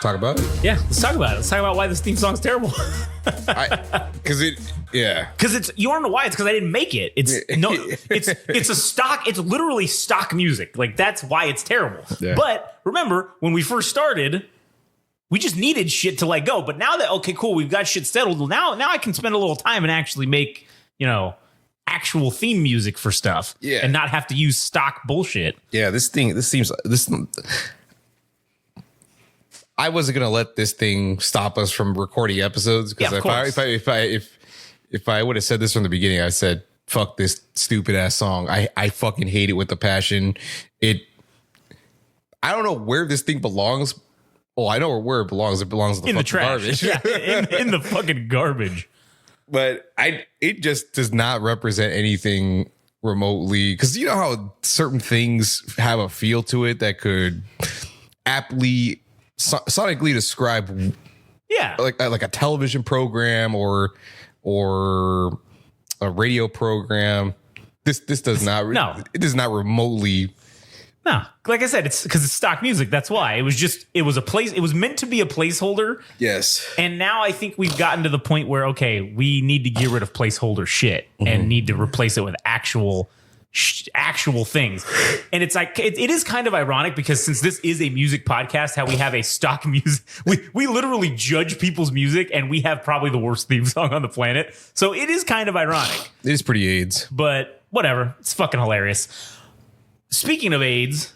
Talk about it. Yeah, let's talk about it. Let's talk about why this theme song's terrible. Because it's you want to know why? It's because I didn't make it. It's a stock. It's literally stock music. Like that's why it's terrible. Yeah. But remember when we first started, we just needed shit to let go. But now that okay, cool, we've got shit settled. Now I can spend a little time and actually make actual theme music for stuff. Yeah, and not have to use stock bullshit. Yeah, this. I wasn't gonna let this thing stop us from recording episodes because if I would have said this from the beginning, I said fuck this stupid ass song. I fucking hate it with a passion. I don't know where this thing belongs. Oh, I know where it belongs. It belongs in the trash. Garbage. Yeah, in the fucking garbage. But it just does not represent anything remotely because you know how certain things have a feel to it that could aptly sonically describe like a television program or a radio program. This does not it does not remotely. No, like I said, it's because it's stock music. That's why it was meant to be a placeholder. Yes. And now I think we've gotten to the point where, okay, we need to get rid of placeholder shit and need to replace it with actual things. And it's like it is kind of ironic because since this is a music podcast, how we have a stock music, we literally judge people's music and we have probably the worst theme song on the planet. So it is kind of ironic. It is pretty AIDS, but whatever. It's fucking hilarious. Speaking of AIDS,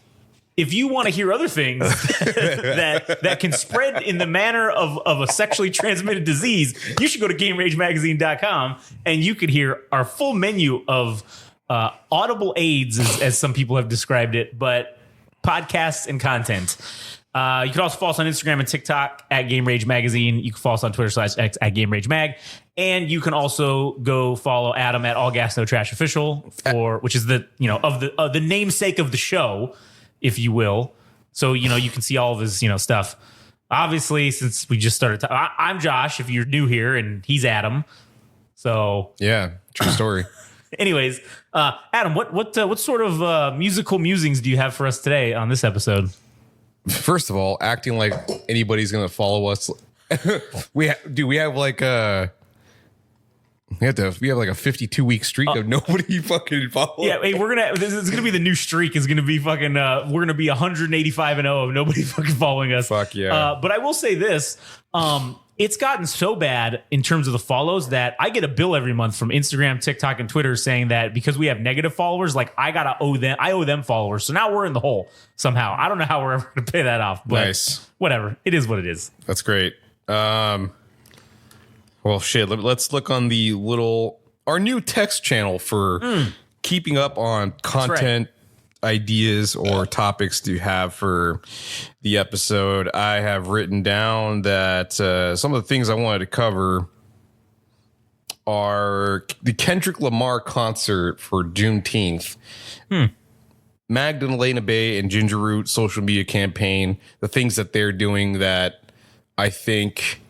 if you want to hear other things that can spread in the manner of a sexually transmitted disease, you should go to GameRageMagazine.com and you could hear our full menu of audible AIDS, as some people have described it, but podcasts and content. You can also follow us on Instagram and TikTok at Game Rage Magazine. You can follow us on Twitter/X at Game Rage Mag. And you can also go follow Adam at All Gas No Trash Official, which is the the namesake of the show, if you will. So you can see all of his stuff. Obviously, since we just started, I'm Josh. If you're new here, and he's Adam. So yeah, true story. Anyways, Adam, what sort of musical musings do you have for us today on this episode? First of all, acting like anybody's gonna follow us. We have like a 52-week streak of nobody fucking following. Yeah, hey, this is gonna be the new streak. Is gonna be fucking. We're gonna be 185-0 of nobody fucking following us. Fuck yeah. But I will say this. It's gotten so bad in terms of the follows that I get a bill every month from Instagram, TikTok, and Twitter saying that because we have negative followers, like I owe them followers. So now we're in the hole somehow. I don't know how we're ever going to pay that off, but nice. Whatever. It is what it is. That's great. Well, shit. Let's look on our new text channel for keeping up on content ideas or topics do you have for the episode. I have written down that some of the things I wanted to cover are the Kendrick Lamar concert for Juneteenth, Magdalena Bay and Ginger Root social media campaign, the things that they're doing that I think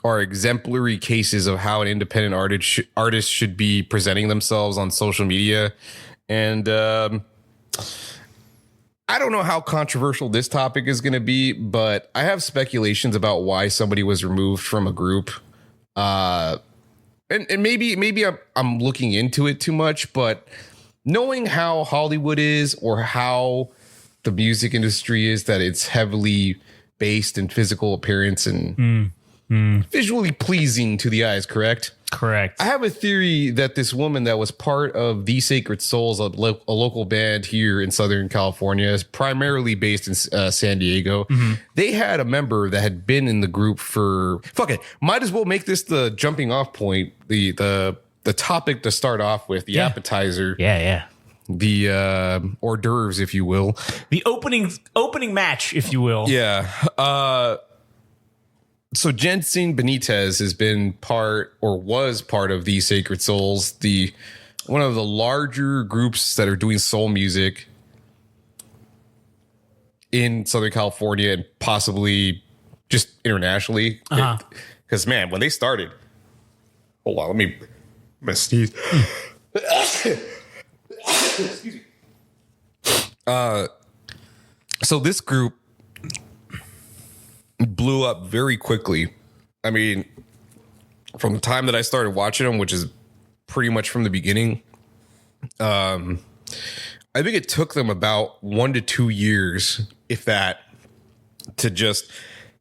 are exemplary cases of how an independent artist should be presenting themselves on social media. And I don't know how controversial this topic is going to be, but I have speculations about why somebody was removed from a group. And maybe I'm looking into it too much, but knowing how Hollywood is or how the music industry is, that it's heavily based in physical appearance and visually pleasing to the eyes, correct? Correct. I have a theory that this woman that was part of The Sacred Souls, a local band here in Southern California, is primarily based in San Diego. They had a member that had been in the group for... Fuck it. Might as well make this the jumping off point, the topic to start off with, the appetizer. Yeah. The hors d'oeuvres, if you will. The opening match, if you will. Yeah. So Jensine Benitez has been part or was part of the Sacred Souls, the one of the larger groups that are doing soul music in Southern California and possibly just internationally. Because man, when they started, hold on, let me sneeze. Excuse me. So this group blew up very quickly. I mean, from the time that I started watching them, which is pretty much from the beginning, I think it took them about 1 to 2 years, if that, to just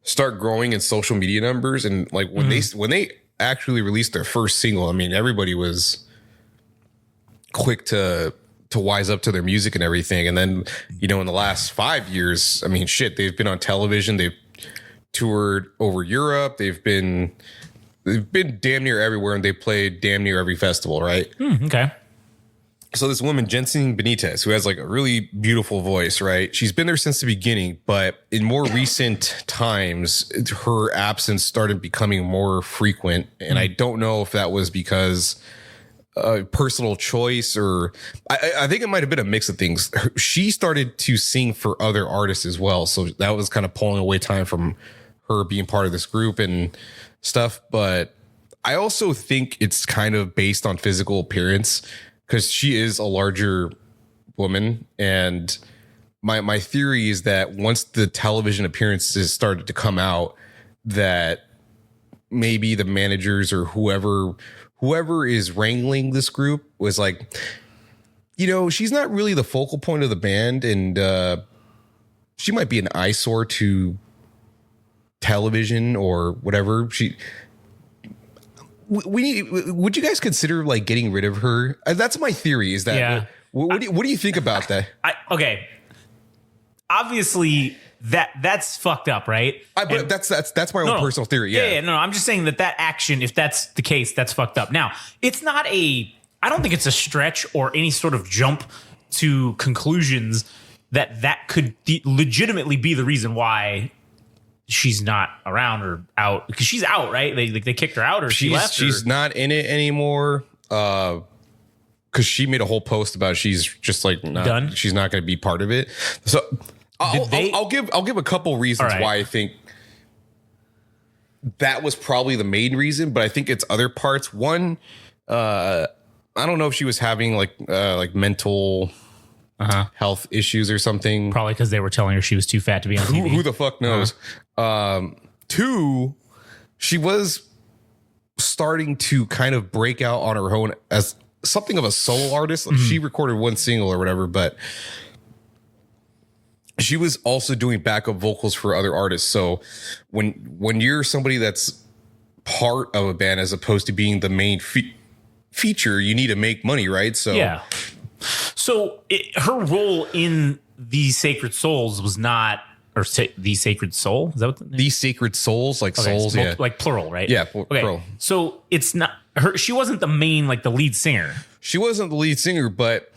start growing in social media numbers. And like when they actually released their first single, I mean, everybody was quick to wise up to their music and everything. And then, you know, in the last 5 years, I mean, shit, they've been on television. They've toured over Europe. They've been damn near everywhere, and they played damn near every festival, right? Okay. So this woman, Jensine Benitez, who has like a really beautiful voice, right? She's been there since the beginning, but in more recent times, her absence started becoming more frequent. And I don't know if that was because personal choice or I think it might have been a mix of things. She started to sing for other artists as well. So that was kind of pulling away time from her being part of this group and stuff. But I also think it's kind of based on physical appearance because she is a larger woman. And my theory is that once the television appearances started to come out, that maybe the managers or whoever is wrangling this group was like, you know, she's not really the focal point of the band, and she might be an eyesore to television or whatever. Would you guys consider like getting rid of her? That's my theory. Is that what do you think about that? Okay, obviously that's fucked up, right? But that's my own personal theory. Yeah. No, I'm just saying that action, if that's the case, that's fucked up. Now, it's not I don't think it's a stretch or any sort of jump to conclusions that could legitimately be the reason why she's not around or out, because she's out, right? They kicked her out or she left. She's not in it anymore. Because she made a whole post about she's just like done. She's not going to be part of it. So I'll give a couple reasons why I think that was probably the main reason, but I think it's other parts. One, I don't know if she was having like mental health issues or something. Probably because they were telling her she was too fat to be on TV. Who the fuck knows? Two, she was starting to kind of break out on her own as something of a solo artist. Like she recorded one single or whatever, but she was also doing backup vocals for other artists. So when you're somebody that's part of a band as opposed to being the main feature, you need to make money, right? So yeah. So her role in the Sacred Souls was not, or the Sacred Soul? Is that what the Sacred Souls, like souls, yeah, like plural, right? Yeah, plural. So it's not her. She wasn't the main, like the lead singer. She wasn't the lead singer, but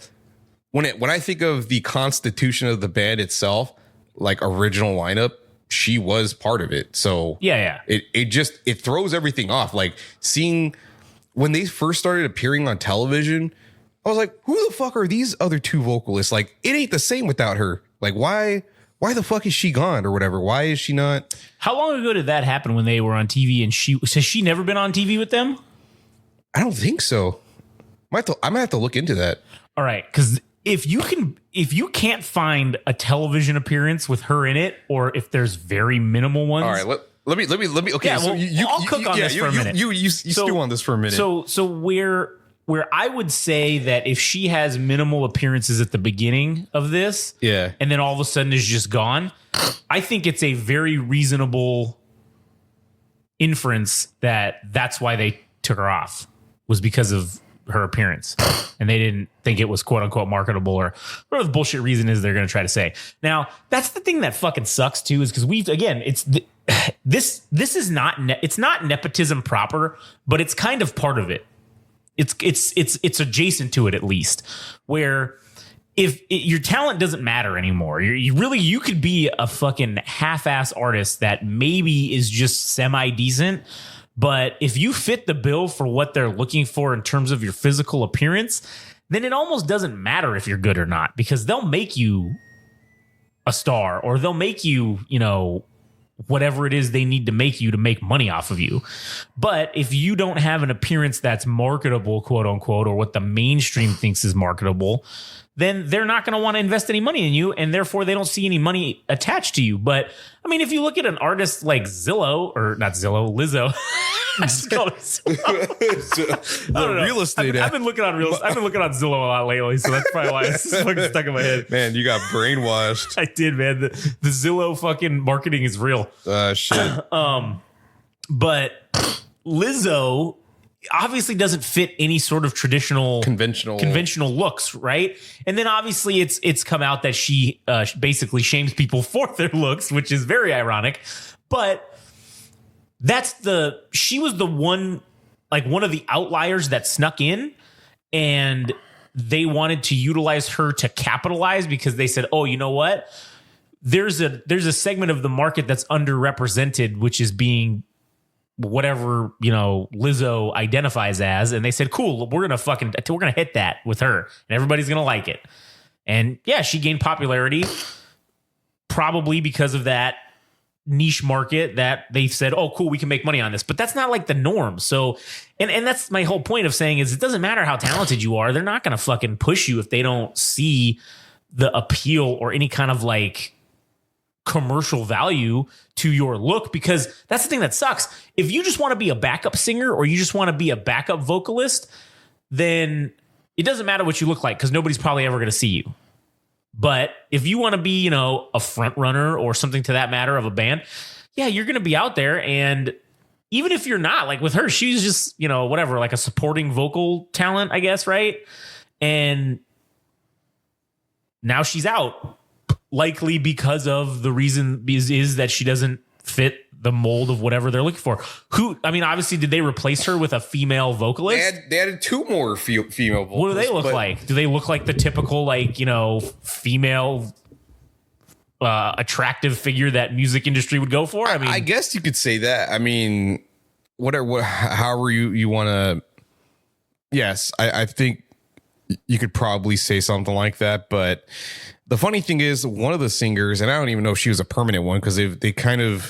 when I think of the constitution of the band itself, like original lineup, she was part of it. So yeah. It throws everything off. Like seeing when they first started appearing on television, I was like, who the fuck are these other two vocalists? Like, it ain't the same without her. Like, why the fuck is she gone or whatever? Why is she not? How long ago did that happen when they were on TV and has she never been on TV with them? I don't think so. I might have to look into that. All right. Because if you can't find a television appearance with her in it, or if there's very minimal ones. All right. Let me. Okay. Yeah, well, so I'll cook on this for a minute. You stew on this for a minute. So where I would say that if she has minimal appearances at the beginning of this, yeah, and then all of a sudden is just gone, I think it's a very reasonable inference that that's why they took her off, was because of her appearance, and they didn't think it was quote unquote marketable or whatever the bullshit reason is they're going to try to say. Now, that's the thing that fucking sucks too, is because this is not it's not nepotism proper, but it's kind of part of it. It's adjacent to it, at least, where your talent doesn't matter anymore. You could be a fucking half-ass artist that maybe is just semi-decent, but if you fit the bill for what they're looking for in terms of your physical appearance, then it almost doesn't matter if you're good or not, because they'll make you a star, or they'll make you, whatever it is they need to make you to make money off of you. But if you don't have an appearance that's marketable, quote unquote, or what the mainstream thinks is marketable, then they're not going to want to invest any money in you, and therefore they don't see any money attached to you. But I mean, if you look at an artist like Lizzo, I just called her Zillow. I don't know. Real estate. I've been looking on Zillow a lot lately, so that's probably why it's fucking stuck in my head. Man, you got brainwashed. I did, man. The Zillow fucking marketing is real. Shit. But Lizzo obviously doesn't fit any sort of conventional looks, right? And then obviously it's come out that she basically shames people for their looks, which is very ironic. But she was the one of the outliers that snuck in, and they wanted to utilize her to capitalize, because they said, oh, you know what? There's a segment of the market that's underrepresented, which is being whatever, Lizzo identifies as. And they said, cool, we're going to hit that with her, and everybody's going to like it. And yeah, she gained popularity probably because of that niche market that they said, oh, cool, we can make money on this. But that's not like the norm. So, and that's my whole point of saying is, it doesn't matter how talented you are. They're not going to fucking push you if they don't see the appeal or any kind of like commercial value to your look, because that's the thing that sucks. If you just want to be a backup singer, or you just want to be a backup vocalist, then it doesn't matter what you look like, because nobody's probably ever going to see you. But if you want to be, a front runner or something to that matter of a band, yeah, you're going to be out there. And even if you're not, like with her, she's just, whatever, like a supporting vocal talent, I guess, right? And now she's out. Likely because of the reason is that she doesn't fit the mold of whatever they're looking for. Obviously, did they replace her with a female vocalist? They added two more female vocalists. What do they look like? Do they look like the typical, female attractive figure that music industry would go for? I guess you could say that. However you want to. Yes, I think you could probably say something like that, but the funny thing is, one of the singers, and I don't even know if she was a permanent one, because they kind of,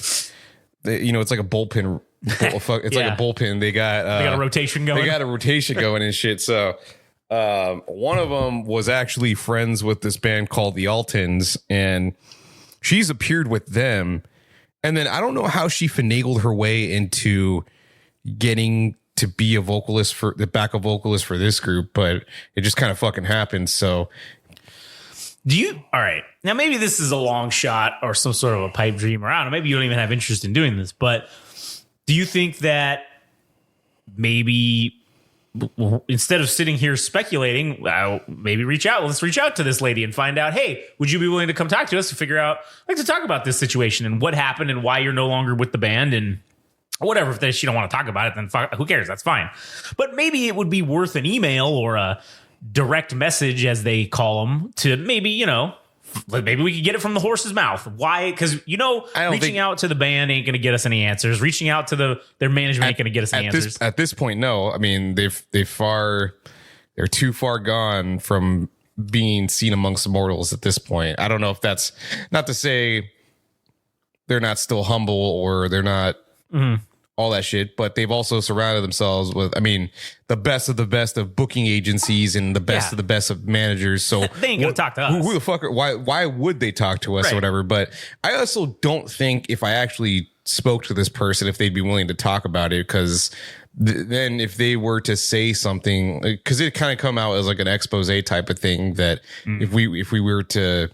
it's like a bullpen. It's like a bullpen. They got a rotation going. They got a rotation going and shit. So one of them was actually friends with this band called the Altons, and she's appeared with them. And then I don't know how she finagled her way into getting to be a vocalist for the backup vocalist for this group, but it just kind of fucking happened. So. All right. Now, maybe this is a long shot or some sort of a pipe dream, or I don't know, maybe you don't even have interest in doing this, but do you think that maybe instead of sitting here speculating, maybe let's reach out to this lady and find out, hey, would you be willing to come talk to us to figure out, to talk about this situation and what happened and why you're no longer with the band and whatever. If she don't want to talk about it, then who cares? That's fine. But maybe it would be worth an email or a direct message, as they call them, to maybe, maybe we could get it from the horse's mouth. Why? Because, reaching out to the band ain't going to get us any answers. Reaching out to their management ain't going to get us any answers. At this point, no. They're too far gone from being seen amongst mortals at this point. I don't know if that's not to say they're not still humble or they're not all that shit, but they've also surrounded themselves with, the best of booking agencies and the best of the best of managers. So they ain't gonna talk to us. Who the fuck? Why would they talk to us, right, or whatever? But I also don't think if I actually spoke to this person, if they'd be willing to talk about it, because then if they were to say something, because it kind of come out as like an expose type of thing, that if we were to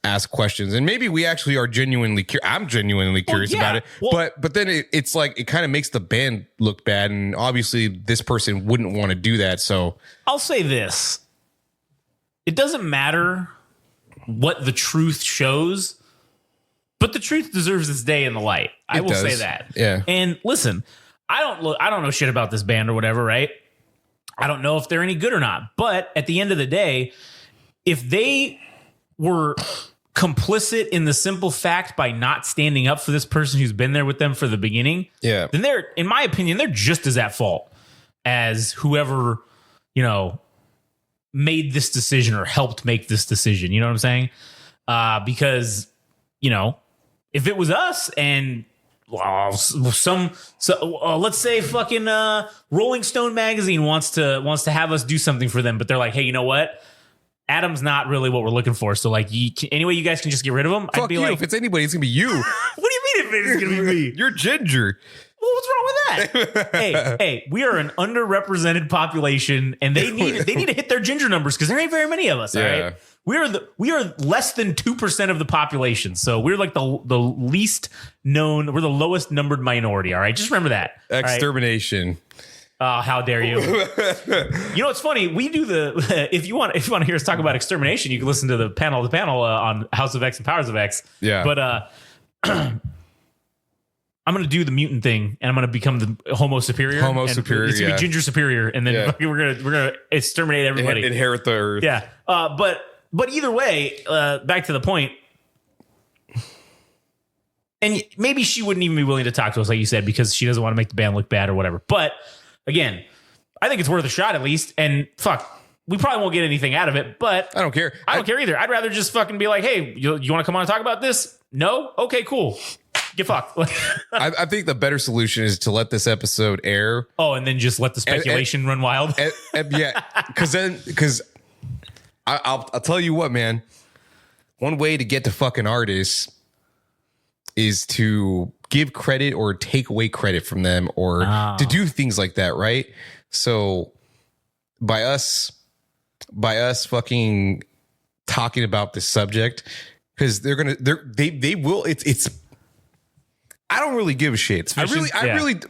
ask questions, and maybe we actually are genuinely I'm genuinely curious about it, but then it's like it kind of makes the band look bad, and obviously this person wouldn't want to do that. So I'll say this: it doesn't matter what the truth shows, but the truth deserves its day in the light. I will say that. Yeah. And listen, I don't know shit about this band or whatever, right? I don't know if they're any good or not, but at the end of the day, if they were complicit in the simple fact by not standing up for this person who's been there with them for the beginning, then they're, in my opinion, they're just as at fault as whoever, made this decision or helped make this decision. You know what I'm saying? Because, if it was us and let's say fucking Rolling Stone magazine wants to have us do something for them, but they're like, hey, you know what? Adam's not really what we're looking for. So like, anyway, you guys can just get rid of him. Fuck you. If it's anybody, it's gonna be you. What do you mean if it's gonna be me? You're ginger. Well, what's wrong with that? hey, we are an underrepresented population, and they need to hit their ginger numbers because there ain't very many of us. Yeah. All right, we are less than 2% of the population, so we're like the least known. We're the lowest numbered minority. All right, just remember that. Extermination. Right? Oh, how dare you? It's funny. We do if you want to hear us talk about extermination, you can listen to the panel on House of X and Powers of X. Yeah. But I'm going to do the mutant thing, and I'm going to become the Homo superior. Homo superior. It's going to be ginger superior, and then we're gonna exterminate everybody. Inherit the earth. Yeah. But either way, back to the point. And maybe she wouldn't even be willing to talk to us, like you said, because she doesn't want to make the band look bad or whatever. But again, I think it's worth a shot at least. And fuck, we probably won't get anything out of it, but I don't care. I don't care either. I'd rather just fucking be like, hey, you want to come on and talk about this? No? Okay, cool. Get fucked. I think the better solution is to let this episode air. Oh, and then just let the speculation run wild. Yeah, because I'll tell you what, man. One way to get to fucking artists is to give credit or take away credit from them or to do things like that, right? So by us fucking talking about this subject, because they will, it's I don't really give a shit. I really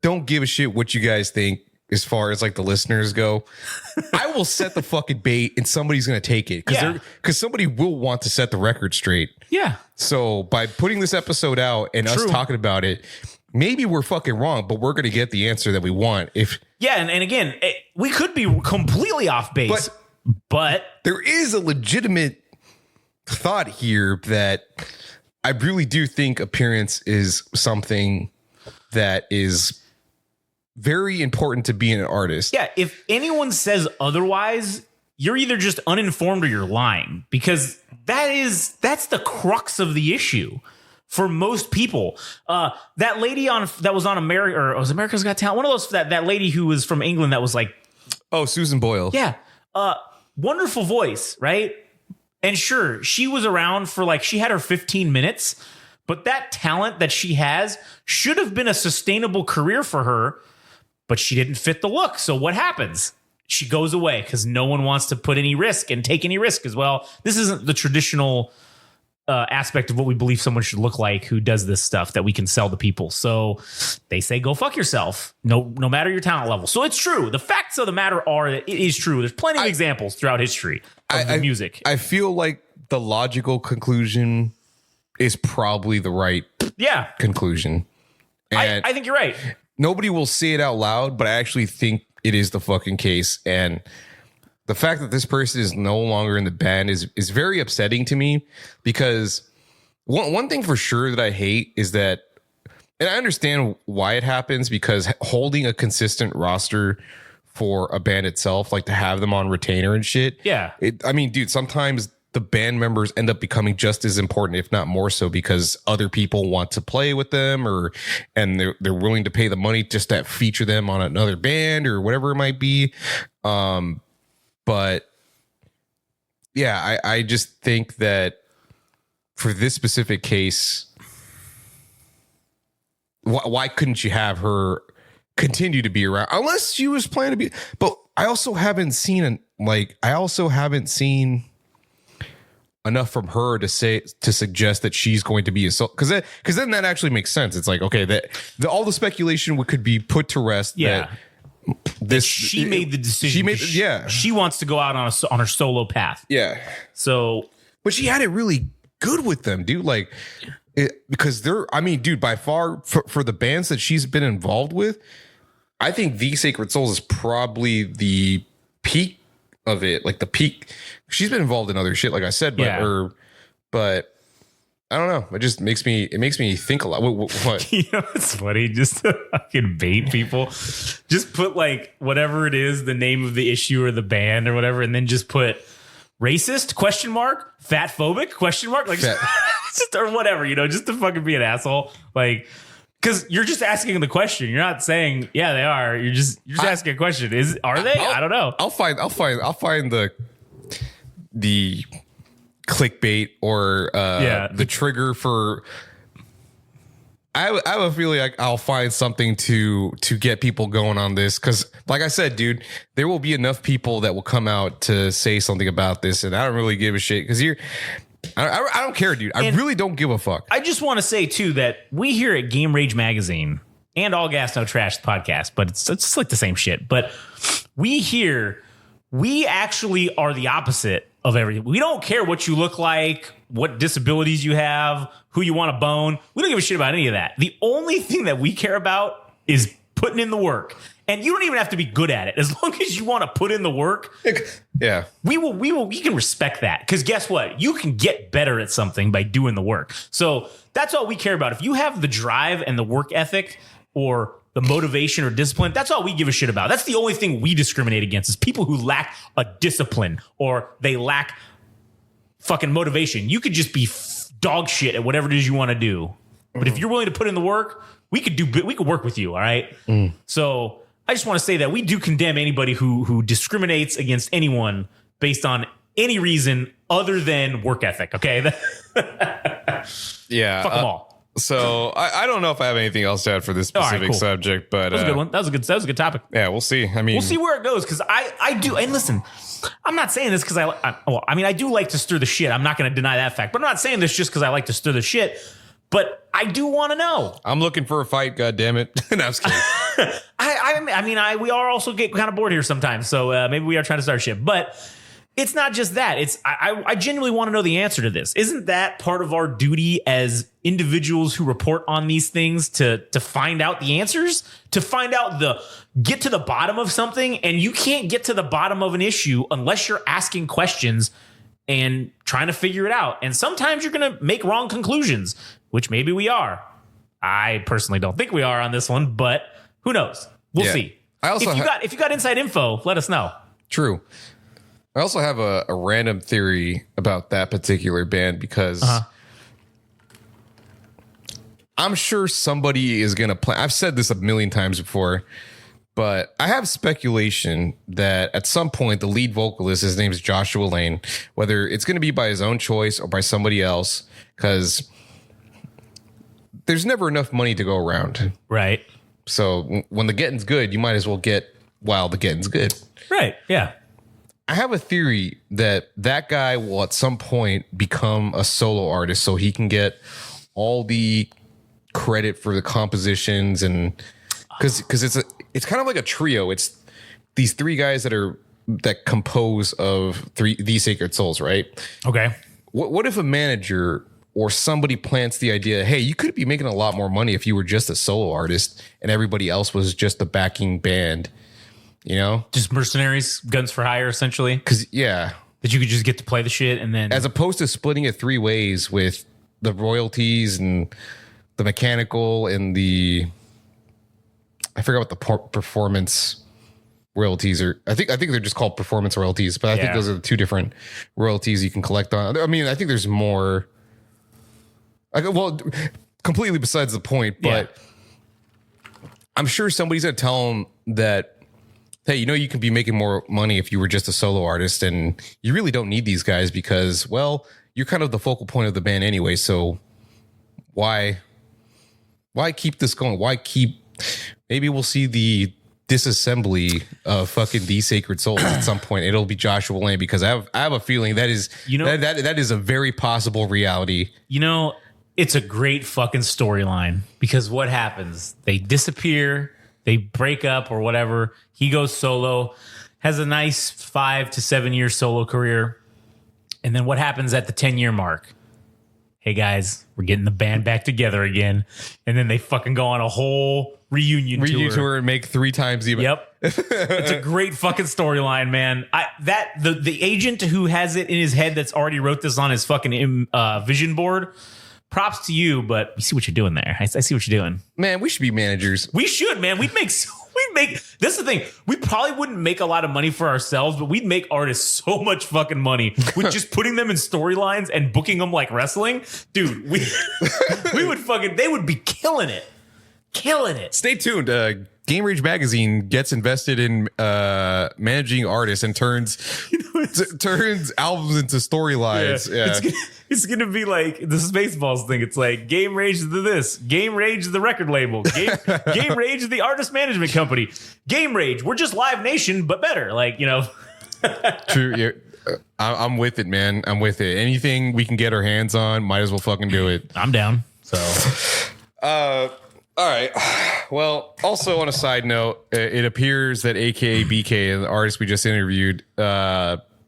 don't give a shit what you guys think as far as like the listeners go. I will set the fucking bait and somebody's going to take it because somebody will want to set the record straight. Yeah. So by putting this episode out and us talking about it, maybe we're fucking wrong, but we're going to get the answer that we want. And again, we could be completely off base, but there is a legitimate thought here that I really do think appearance is something that is very important to being an artist. Yeah, if anyone says otherwise, you're either just uninformed or you're lying, because that's the crux of the issue for most people. That lady that was on America, or was America's Got Talent, one of those, that lady who was from England that was like, Susan Boyle. Yeah, wonderful voice, right? And sure, she was around for she had her 15 minutes, but that talent that she has should have been a sustainable career for her, but she didn't fit the look. So what happens? She goes away because no one wants to put any risk and take any risk as well. This isn't the traditional aspect of what we believe someone should look like who does this stuff that we can sell to people. So they say, go fuck yourself, no matter your talent level. So it's true. The facts of the matter are that it is true. There's plenty of examples throughout history of the music. I feel like the logical conclusion is probably the right conclusion. And I think you're right. Nobody will say it out loud, but I actually think it is the fucking case. And the fact that this person is no longer in the band is very upsetting to me, because one thing for sure that I hate is that, and I understand why it happens, because holding a consistent roster for a band itself, like to have them on retainer and shit. Yeah. Dude, sometimes the band members end up becoming just as important, if not more so, because other people want to play with them, and they're willing to pay the money just to feature them on another band or whatever it might be. But yeah, I just think that for this specific case, why couldn't you have her continue to be around, unless she was planning to be? But I also haven't seen enough from her to suggest that she's going to be because then that actually makes sense. It's like, okay, that all the speculation could be put to rest. Yeah. She made the decision. She wants to go out on her solo path. Yeah. So, but she had it really good with them, dude. Because dude, by far for the bands that she's been involved with, I think The Sacred Souls is probably the peak of it, like the peak. She's been involved in other shit, like I said, but I don't know. It just makes me think a lot. What? You know, it's funny just to fucking bait people. Just put like whatever it is, the name of the issue or the band or whatever, and then just put racist ? Fat phobic ? Like just or whatever, you know, just to fucking be an asshole. Like, because you're just asking the question. You're not saying yeah they are. You're just asking a question. Are they? I don't know. I'll find the clickbait or the trigger for. I have a feeling like I'll find something to get people going on this, because like I said, dude, there will be enough people that will come out to say something about this, and I don't really give a shit because I don't care, dude. I really don't give a fuck. I just want to say too that we here at Game Rage Magazine and All Gas No Trash podcast, but it's like the same shit. But we actually are the opposite of everything. We don't care what you look like, what disabilities you have, who you want to bone. We don't give a shit about any of that. The only thing that we care about is putting in the work. And you don't even have to be good at it. As long as you want to put in the work, yeah, we can respect that. Because guess what? You can get better at something by doing the work. So that's all we care about. If you have the drive and the work ethic or the motivation or discipline, that's all we give a shit about. That's the only thing we discriminate against is people who lack a discipline or they lack fucking motivation. You could just be dog shit at whatever it is you want to do. But if you're willing to put in the work, we could work with you. All right. So I just want to say that we do condemn anybody who discriminates against anyone based on any reason other than work ethic. Okay. Yeah. Fuck them all. So I don't know if I have anything else to add for this specific subject, but that was a good one. That was a good topic. Yeah, we'll see. I mean, we'll see where it goes, because I do. And listen, I'm not saying this because I do like to stir the shit. I'm not going to deny that fact, but I'm not saying this just because I like to stir the shit. But I do want to know. I'm looking for a fight. God damn it! No, I'm just kidding. We are also get kind of bored here sometimes, so maybe we are trying to start shit, but. It's not just that. I genuinely want to know the answer to this. Isn't that part of our duty as individuals who report on these things to find out the answers, to find out get to the bottom of something? And you can't get to the bottom of an issue unless you're asking questions and trying to figure it out. And sometimes you're going to make wrong conclusions, which maybe we are. I personally don't think we are on this one, but who knows? We'll see. If you got inside info, let us know. True. I also have a random theory about that particular band because I'm sure somebody is going to play. I've said this a million times before, but I have speculation that at some point the lead vocalist, his name is Joshua Lane, whether it's going to be by his own choice or by somebody else, because there's never enough money to go around. Right. So when the getting's good, you might as well get while the getting's good. Right. Yeah. I have a theory that guy will at some point become a solo artist so he can get all the credit for the compositions, and because it's kind of like a trio. It's these three guys that compose of these Sacred Souls, right? Okay. What if a manager or somebody plants the idea, hey, you could be making a lot more money if you were just a solo artist and everybody else was just the backing band? You know, just mercenaries, guns for hire, essentially. Because that you could just get to play the shit, and then as opposed to splitting it three ways with the royalties and the mechanical and I forgot what the performance royalties are. I think they're just called performance royalties, but I think those are the two different royalties you can collect on. I mean, I think there's more. Completely besides the point, but I'm sure somebody's gonna tell them that. Hey, you can be making more money if you were just a solo artist, and you really don't need these guys because, well, you're kind of the focal point of the band anyway. So why keep this going? Maybe we'll see the disassembly of fucking these Sacred Souls at some point. It'll be Joshua Lane, because I have a feeling that is, that is a very possible reality. It's a great fucking storyline, because what happens? They disappear. They break up or whatever. He goes solo, has a nice 5 to 7 year solo career. And then what happens at the 10-year mark? Hey guys, we're getting the band back together again. And then they fucking go on a whole reunion tour and make 3 times even. Yep. It's a great fucking storyline, man. The agent who has it in his head that's already wrote this on his fucking vision board. Props to you, but you see what you're doing there. I see what you're doing. Man, we should be managers. We should, man. We'd make. This is the thing. We probably wouldn't make a lot of money for ourselves, but we'd make artists so much fucking money with just putting them in storylines and booking them like wrestling. Dude, we would fucking. They would be killing it. Killing it. Stay tuned. Game Rage Magazine gets invested in managing artists and turns albums into storylines. Yeah. It's gonna be like the Spaceballs thing. It's like Game Rage is this, Game Rage is the record label, Game Rage is the artist management company, Game Rage, we're just Live Nation but better. Like, you know. True. Yeah. I'm with it, man. I'm with it. Anything we can get our hands on, might as well fucking do it. I'm down. So. All right. Well, also on a side note, it appears that AKA BK, the artist we just interviewed,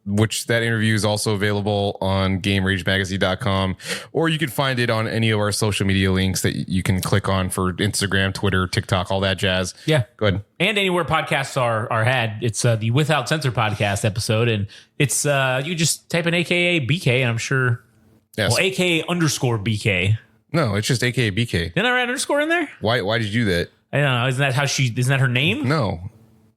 which that interview is also available on GameRageMagazine.com, or you can find it on any of our social media links that you can click on for Instagram, Twitter, TikTok, all that jazz. Yeah. Go ahead. And anywhere podcasts are had. It's the Without Censor podcast episode, and it's you just type in AKA BK, and I'm sure. Yes. Well, AKA underscore BK. No, it's just AKA BK. Didn't I write underscore in there? Why did you do that? I don't know. Isn't that her name? No.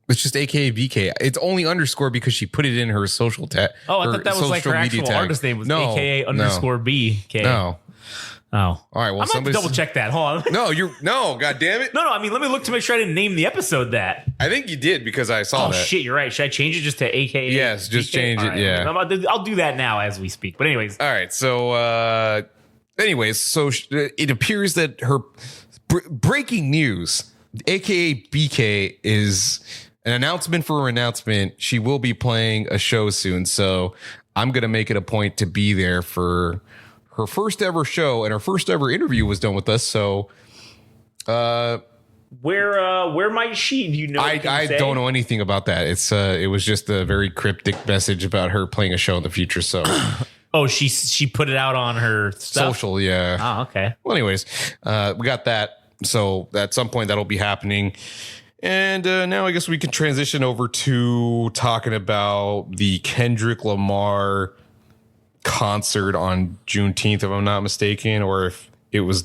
It's just AKA BK. It's only underscore because she put it in her social tag. Oh, I thought that was like her actual artist name was AKA underscore BK. No. Oh. All right. Well, I'm going to double check that. Hold on. No, God damn it. No. I mean, let me look to make sure I didn't name the episode that. I think you did because I saw that. Oh, shit. You're right. Should I change it just to AKA? Yes, just BK? change it. Right, yeah. I'll do that now as we speak. But anyways. All right. So, it appears that her breaking news, AKA BK, is an announcement for her announcement. She will be playing a show soon. So I'm going to make it a point to be there for her first ever show, and her first ever interview was done with us. So, where might she? Do you know? I don't know anything about that. It was just a very cryptic message about her playing a show in the future. So, oh, she put it out on her stuff? Social, yeah. Oh, okay. Well, anyways, we got that. So at some point that'll be happening. And now I guess we can transition over to talking about the Kendrick Lamar concert on Juneteenth, if I'm not mistaken, or if it was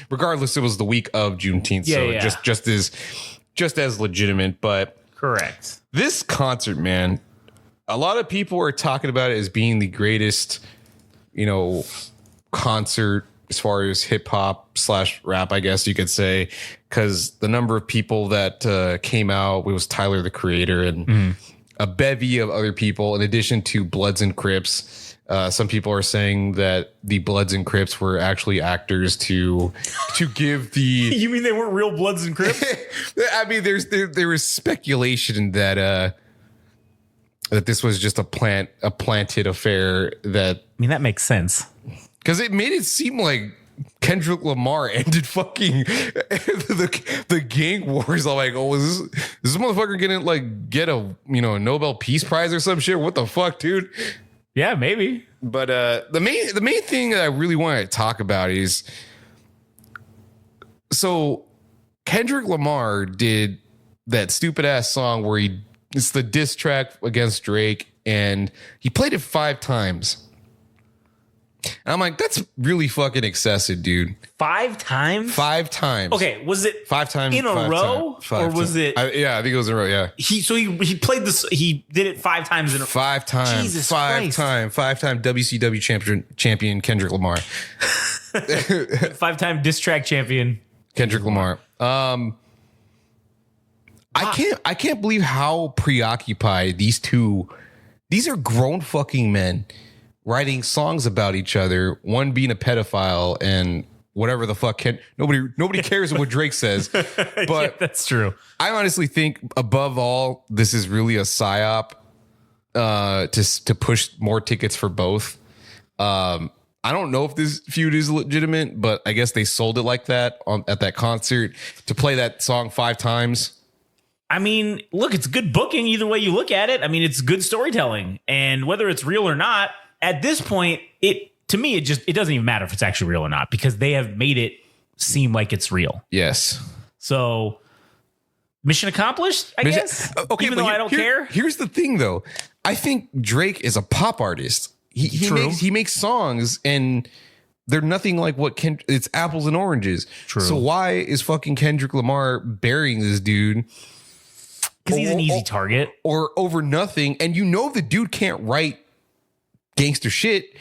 regardless, it was the week of Juneteenth. Yeah, so yeah. just as legitimate. But correct. This concert, man, a lot of people are talking about it as being the greatest, concert as far as hip hop / rap, I guess you could say, because the number of people that came out, it was Tyler, the Creator, and a bevy of other people, in addition to Bloods and Crips. Some people are saying that the Bloods and Crips were actually actors to give the. You mean they weren't real Bloods and Crips? I mean, there was speculation that this was just a planted affair. That, I mean, that makes sense. Because it made it seem like Kendrick Lamar ended fucking the gang wars. I'm like, oh, is this motherfucker gonna get a Nobel Peace Prize or some shit? What the fuck, dude? Yeah, maybe. But the main thing that I really want to talk about is, so Kendrick Lamar did that stupid ass song where it's the diss track against Drake, and he played it 5 times. And I'm like, that's really fucking excessive, dude. 5 times? 5 times. Okay, was it 5 times in a row, or was it? I think it was in a row. Yeah. He played this. He did it 5 times in a row. 5 times. Jesus Christ. 5-time WCW champion Kendrick Lamar. 5-time diss track champion Kendrick Lamar. I can't believe how preoccupied these are grown fucking men writing songs about each other, one being a pedophile and whatever the fuck. Nobody cares what Drake says. But yeah, that's true. I honestly think above all, this is really a psyop to push more tickets for both. I don't know if this feud is legitimate, but I guess they sold it like that at that concert to play that song 5 times. I mean, look, it's good booking either way you look at it. I mean, it's good storytelling, and whether it's real or not, at this point, it doesn't even matter if it's actually real or not, because they have made it seem like it's real. Yes. So mission accomplished, I guess. Okay, even though I don't care. Here's the thing, though. I think Drake is a pop artist. He makes songs, and they're nothing like what it's apples and oranges. True. So why is fucking Kendrick Lamar burying this dude? Because he's an easy target. Or over nothing. And the dude can't write gangster shit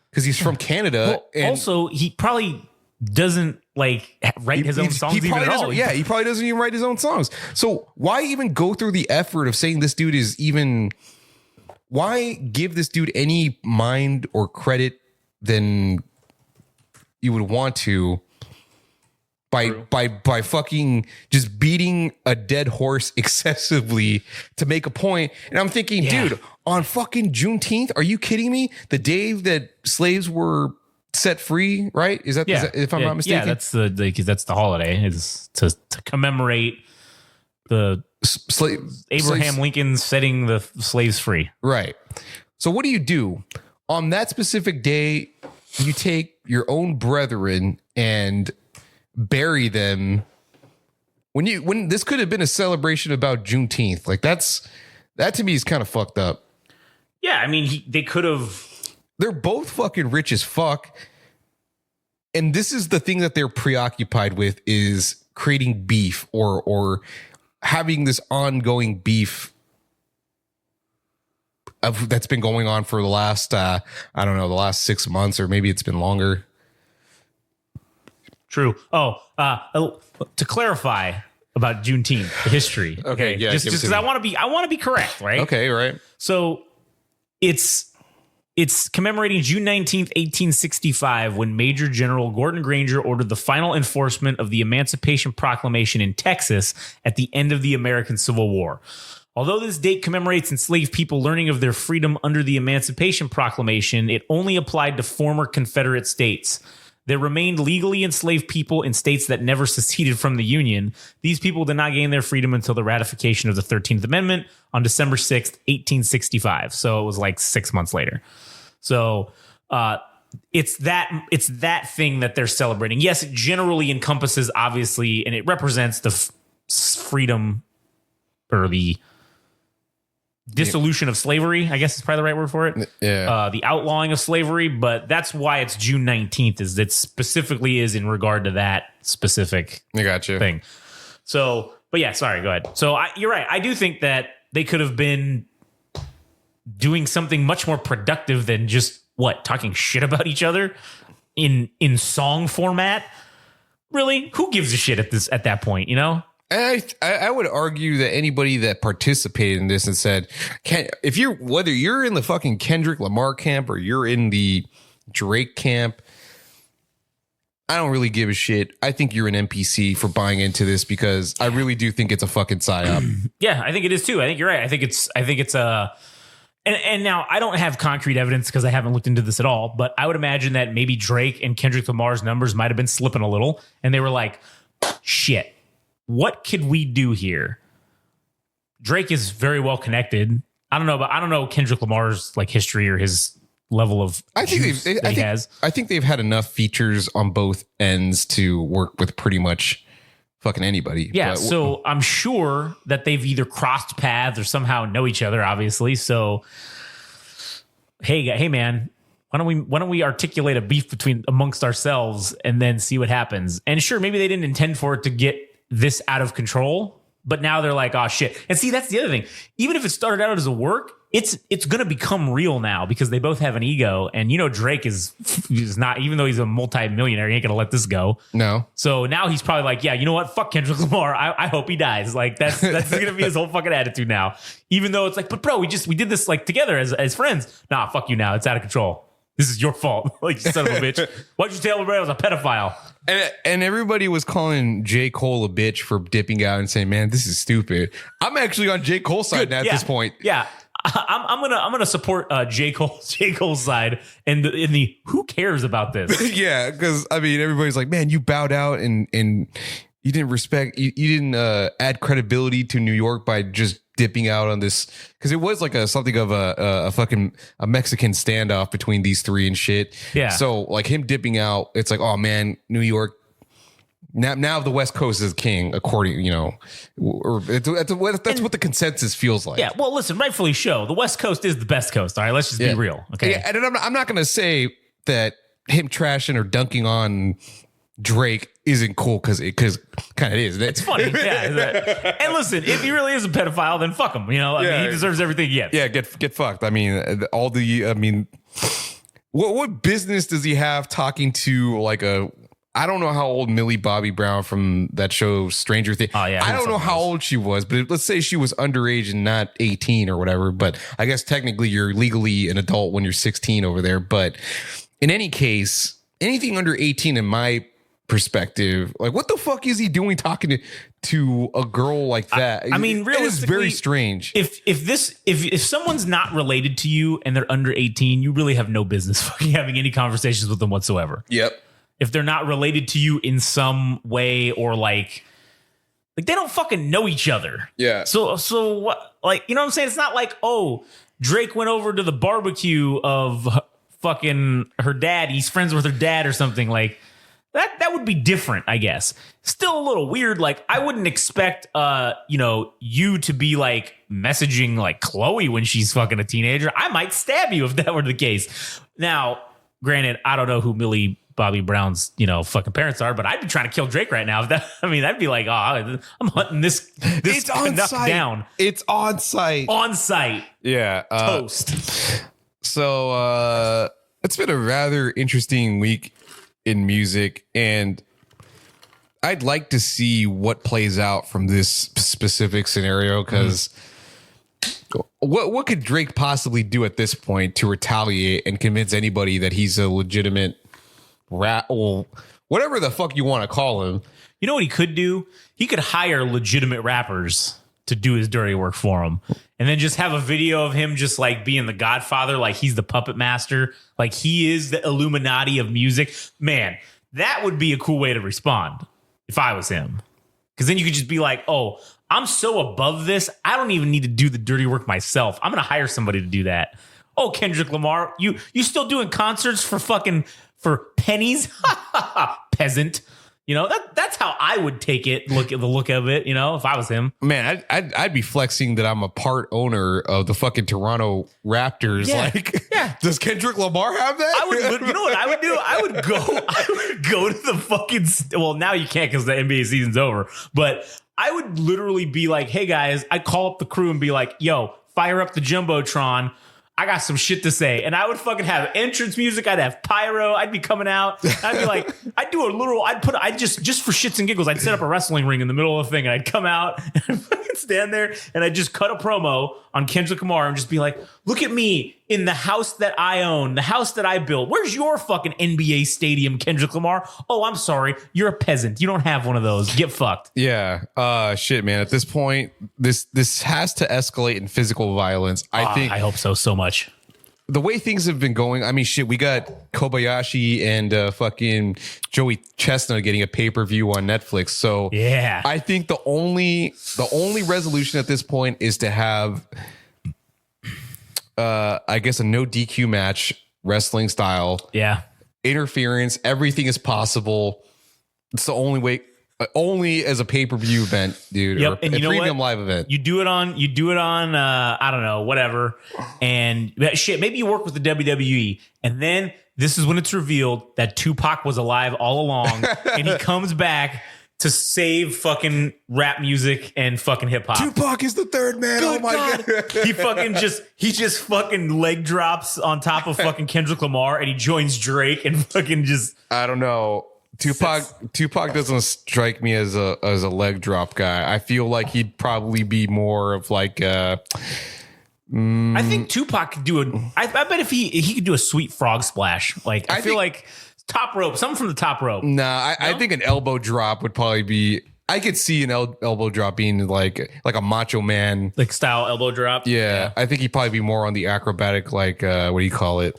because he's from Canada. Well, also, he probably doesn't write his own songs even at all. Yeah, he probably doesn't even write his own songs. So why even go through the effort of saying this dude is even... Why give this dude any mind or credit than you would want to by fucking just beating a dead horse excessively to make a point? And I'm thinking, dude, on fucking Juneteenth, are you kidding me? The day that slaves were set free, right? Is that if I'm not mistaken? Yeah, that's the holiday. It's to commemorate the Abraham Lincoln setting the slaves free. Right. So what do? On that specific day, you take your own brethren and bury them when this could have been a celebration about Juneteenth. That to me is kind of fucked up. Yeah, I mean, they could have. They're both fucking rich as fuck. And this is the thing that they're preoccupied with, is creating beef or having this ongoing beef that's been going on for the last, the last 6 months, or maybe it's been longer. True. To clarify about Juneteenth, the history. Okay. Yeah. Just because I want to be correct, right? Okay. Right. So it's commemorating June 19th, 1865, when Major General Gordon Granger ordered the final enforcement of the Emancipation Proclamation in Texas at the end of the American Civil War. Although this date commemorates enslaved people learning of their freedom under the Emancipation Proclamation, it only applied to former Confederate states. There remained legally enslaved people in states that never seceded from the Union. These people did not gain their freedom until the ratification of the 13th Amendment on December 6th, 1865. So it was 6 months later. So it's that thing that they're celebrating. Yes, it generally encompasses, obviously, and it represents the freedom or the dissolution of slavery, I guess is probably the right word for it. Yeah. The outlawing of slavery, but that's why it's June 19th, is it specifically is in regard to that specific thing. So, but yeah, sorry, go ahead. So you're right. I do think that they could have been doing something much more productive than just talking shit about each other in song format. Really? Who gives a shit at that point, And I would argue that anybody that participated in this and said, whether you're in the fucking Kendrick Lamar camp or you're in the Drake camp, I don't really give a shit. I think you're an NPC for buying into this, because I really do think it's a fucking psyop. Yeah, I think it is too. I think you're right. I think it's and now I don't have concrete evidence because I haven't looked into this at all, but I would imagine that maybe Drake and Kendrick Lamar's numbers might have been slipping a little, and they were like, shit, what could we do here? Drake is very well connected. I don't know Kendrick Lamar's history or his level of I think they've had enough features on both ends to work with pretty much fucking anybody. Yeah, so I'm sure that they've either crossed paths or somehow know each other, obviously. So hey man, why don't we articulate a beef amongst ourselves and then see what happens? And sure, maybe they didn't intend for it to get this out of control, but now they're like, oh shit. And see, that's the other thing. Even if it started out as a work, it's going to become real now because they both have an ego. And Drake is not, even though he's a multi-millionaire, he ain't going to let this go. No. So now he's probably like, yeah, you know what? Fuck Kendrick Lamar. I hope he dies. That's going to be his whole fucking attitude now. Even though it's but bro, we did this together as friends. Nah, fuck you now. It's out of control. This is your fault. You son of a bitch. Why'd you tell everybody I was a pedophile? And everybody was calling J. Cole a bitch for dipping out and saying, man, this is stupid. I'm actually on J. Cole's side at this point. Yeah. I'm gonna support J. Cole's side and the who cares about this? Yeah, because everybody's like, man, you bowed out and you didn't respect, you didn't add credibility to New York by just dipping out on this, because it was something of a fucking Mexican standoff between these three and shit. Yeah. So him dipping out, it's like, oh man, New York, Now the West Coast is king, according, or that's what the consensus feels like. Yeah, well, listen, rightfully so. The West Coast is the best coast. All right, let's just be real. Okay, yeah, and I'm not going to say that him trashing or dunking on Drake isn't cool because kind of is. It's funny. Yeah, and listen, if he really is a pedophile, then fuck him. I mean, he deserves everything he gets. Yeah, get fucked. I mean, what business does he have talking to like I don't know how old Millie Bobby Brown from that show Stranger Things. Oh, yeah, I don't know how old she was, but let's say she was underage and not 18 or whatever. But I guess technically you're legally an adult when you're 16 over there. But in any case, anything under 18 in my perspective, like what the fuck is he doing talking to a girl like that? I mean, realistically, it is very strange. If someone's not related to you and they're under 18, you really have no business fucking having any conversations with them whatsoever. Yep. If they're not related to you in some way or like they don't fucking know each other. Yeah. So what, like, you know what I'm saying? It's not like, oh, Drake went over to the barbecue of fucking her dad. He's friends with her dad or something like that would be different, I guess. Still a little weird. Like I wouldn't expect, you to be like messaging like Chloe when she's fucking a teenager. I might stab you if that were the case. Now, granted, I don't know who Millie Bobby Brown's, fucking parents are, but I'd be trying to kill Drake right now. I'd be like, oh, I'm hunting this it's on site down. It's on site. On site. Yeah. Toast. So it's been a rather interesting week in music, and I'd like to see what plays out from this specific scenario because what could Drake possibly do at this point to retaliate and convince anybody that he's a legitimate or whatever the fuck you want to call him? You know what he could do? He could hire legitimate rappers to do his dirty work for him, and then just have a video of him just like being the Godfather, like he's the puppet master, like he is the Illuminati of music. Man, that would be a cool way to respond if I was him, because then you could just be like, oh, I'm so above this, I don't even need to do the dirty work myself. I'm gonna hire somebody to do that. Oh, Kendrick Lamar, you still doing concerts for pennies? Peasant. That's how I would take it. Look at the look of it, if I was him. Man, I'd be flexing that I'm a part owner of the fucking Toronto Raptors. Yeah. Does Kendrick Lamar have that? I would. You know what I would do? I would go to the fucking. Well, now you can't because the NBA season's over. But I would literally be like, hey guys, I'd call up the crew and be like, yo, fire up the Jumbotron. I got some shit to say. And I would fucking have entrance music. I'd have pyro. I'd be coming out. I'd be like, I'd just for shits and giggles, I'd set up a wrestling ring in the middle of the thing. And I'd come out and I'd fucking stand there and I'd just cut a promo on Kendrick Lamar and just be like, look at me in the house that I own, the house that I built. Where's your fucking NBA stadium, Kendrick Lamar? Oh, I'm sorry. You're a peasant. You don't have one of those. Get fucked. Yeah. Shit, man. At this point, this has to escalate in physical violence. I hope so much. The way things have been going, I mean, shit, we got Kobayashi and fucking Joey Chestnut getting a pay-per-view on Netflix. So yeah, I think the only resolution at this point is to have I guess a no DQ match, wrestling style. Yeah. Interference. Everything is possible. It's the only way, only as a pay-per-view event, dude. Yep. Or And a you know premium what? live event. You do it on, I don't know, whatever. And shit, maybe you work with the WWE. And then this is when it's revealed that Tupac was alive all along. And he comes back to save fucking rap music and fucking hip hop. Tupac is the third man. Good oh my God. He just fucking leg drops on top of fucking Kendrick Lamar and he joins Drake and fucking just. I don't know. Tupac doesn't strike me as a leg drop guy. I feel like he'd probably be more of like I think Tupac could do I bet if he could do a sweet frog splash. Like I feel like top rope, something from the top rope. Nah, I think an elbow drop would probably be. I could see an elbow drop being like a Macho Man like style elbow drop. Yeah, I think he'd probably be more on the acrobatic, like what do you call it?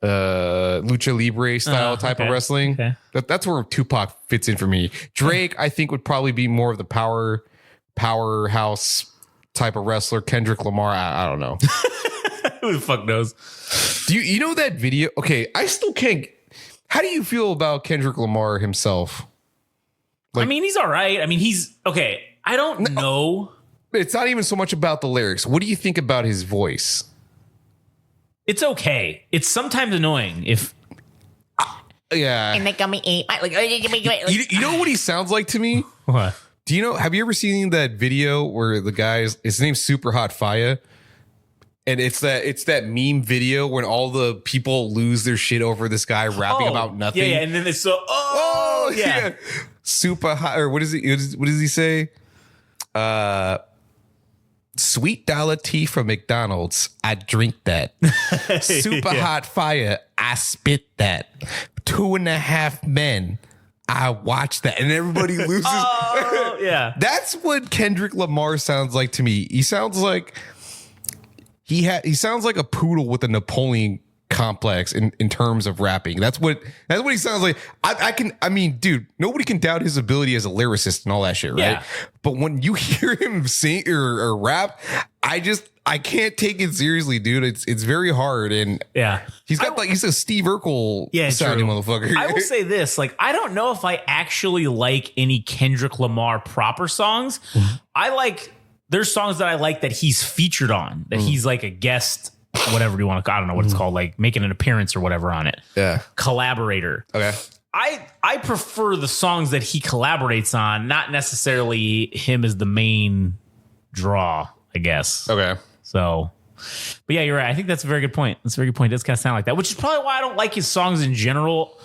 Lucha Libre style type of wrestling. Okay. That's where Tupac fits in for me. Drake, I think, would probably be more of the powerhouse type of wrestler. Kendrick Lamar, I don't know. Who the fuck knows? Do you know that video? Okay, I still can't. How do you feel about Kendrick Lamar himself? I mean, he's all right. I mean, he's okay. I don't know. It's not even so much about the lyrics. What do you think about his voice? It's okay. It's sometimes annoying if. Yeah. And they got me eat. You know what he sounds like to me? What? Do you know? Have you ever seen that video where the guy's his name's Super Hot Fire, and it's that meme video when all the people lose their shit over this guy rapping about nothing. Yeah, and then it's so yeah. Super hot, or what is he? What does he say? Sweet dollar tea from McDonald's. I drink that. Super hot fire. I spit that. 2.5 men. I watch that, and everybody loses. Yeah, That's what Kendrick Lamar sounds like to me. He sounds like he sounds like a poodle with a Napoleon complex in terms of rapping. That's what he sounds like. I mean, dude, nobody can doubt his ability as a lyricist and all that shit, right? Yeah. But when you hear him sing or rap, I can't take it seriously, dude. It's very hard, and yeah, he's a Steve Urkel sounding motherfucker. I will say this: like, I don't know if I actually like any Kendrick Lamar proper songs. There's songs that I like that he's featured on, that he's like a guest, whatever you want to. I don't know what it's called, like making an appearance or whatever on it. Yeah, collaborator. Okay. I prefer the songs that he collaborates on, not necessarily him as the main draw, I guess. Okay. So, but yeah, you're right. I think that's a very good point. That's a very good point. It does kind of sound like that, which is probably why I don't like his songs in general.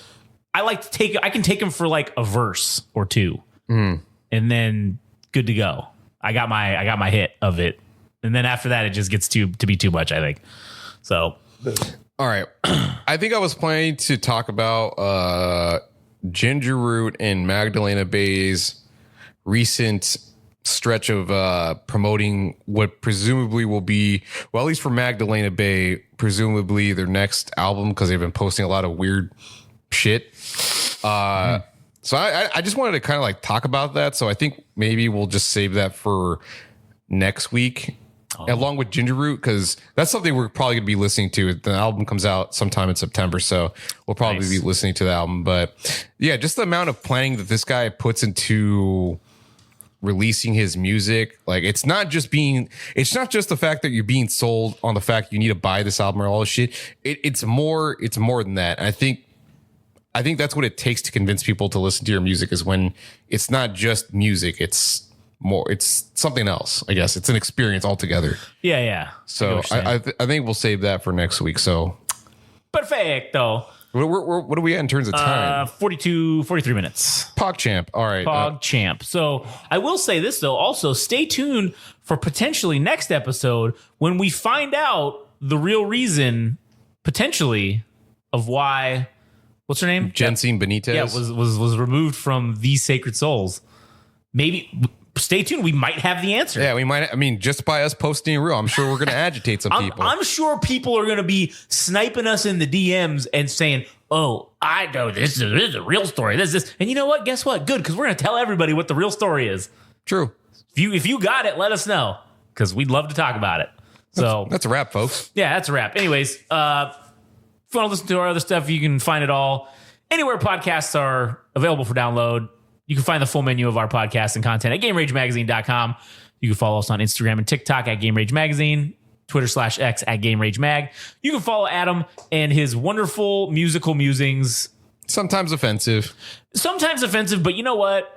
I can take him for like a verse or two, and then good to go. I got my hit of it, and then after that, it just gets to be too much, I think. So, all right. I think I was planning to talk about Ginger Root and Magdalena Bay's recent stretch of promoting what presumably will be, well, at least for Magdalena Bay, presumably their next album, because they've been posting a lot of weird shit. So I just wanted to kind of like talk about that. So I think maybe we'll just save that for next week, along with Ginger Root, because that's something we're probably going to be listening to. The album comes out sometime in September, so we'll probably be listening to the album. But yeah, just the amount of planning that this guy puts into releasing his music. Like, it's not just the fact that you're being sold on the fact you need to buy this album or all this shit. It's more than that. And I think that's what it takes to convince people to listen to your music, is when it's not just music, it's something else. I guess it's an experience altogether. Yeah. So I think we'll save that for next week. So perfecto. What are we at in terms of time? 43 minutes. PogChamp. All right. PogChamp. So I will say this, though. Also, stay tuned for potentially next episode when we find out the real reason, potentially, of why, what's her name? Jensine Benitez. Yeah, was removed from These Sacred Souls. Maybe... Stay tuned. We might have the answer. Yeah, we might. I mean, just by us posting a reel, I'm sure we're going to agitate some people. I'm sure people are going to be sniping us in the DMs and saying, "Oh, I know this is a real story. This is," and you know what? Guess what? Good, because we're going to tell everybody what the real story is. True. If you got it, let us know, because we'd love to talk about it. So that's a wrap, folks. Yeah, that's a wrap. Anyways, if you want to listen to our other stuff, you can find it all anywhere podcasts are available for download. You can find the full menu of our podcast and content at GameRageMagazine.com. You can follow us on Instagram and TikTok at Game Rage Magazine, Twitter/X at Game Rage Mag. You can follow Adam and his wonderful musical musings. Sometimes offensive, but you know what?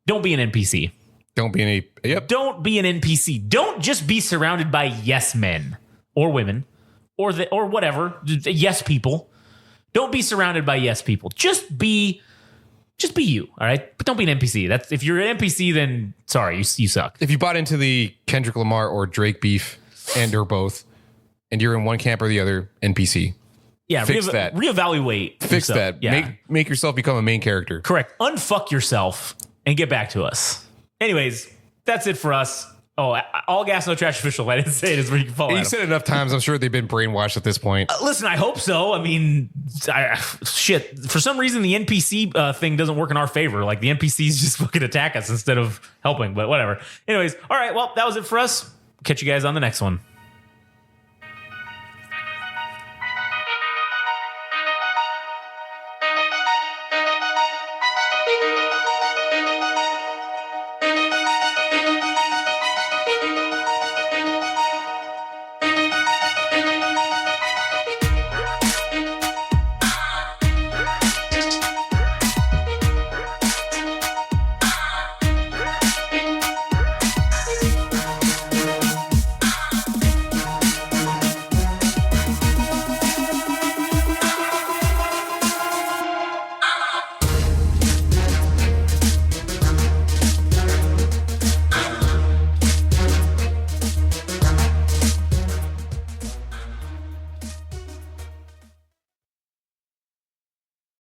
Don't be an NPC. Don't be an NPC. Don't just be surrounded by yes men or women or whatever, yes people. Don't be surrounded by yes people. Just be you, all right? But don't be an NPC. That's, if you're an NPC, then sorry, you suck. If you bought into the Kendrick Lamar or Drake beef or both, and you're in one camp or the other, NPC. Yeah, fix that. Reevaluate. Fix yourself. that. Yeah. Make yourself become a main character. Correct. Unfuck yourself and get back to us. Anyways, that's it for us. Oh, All Gas, No Trash Official. I didn't say it, is where you can follow You Adam. said it enough times. I'm sure they've been brainwashed at this point. Listen, I hope so. I mean, shit. For some reason, the NPC thing doesn't work in our favor. Like, the NPCs just fucking attack us instead of helping, but whatever. Anyways, all right. Well, that was it for us. Catch you guys on the next one.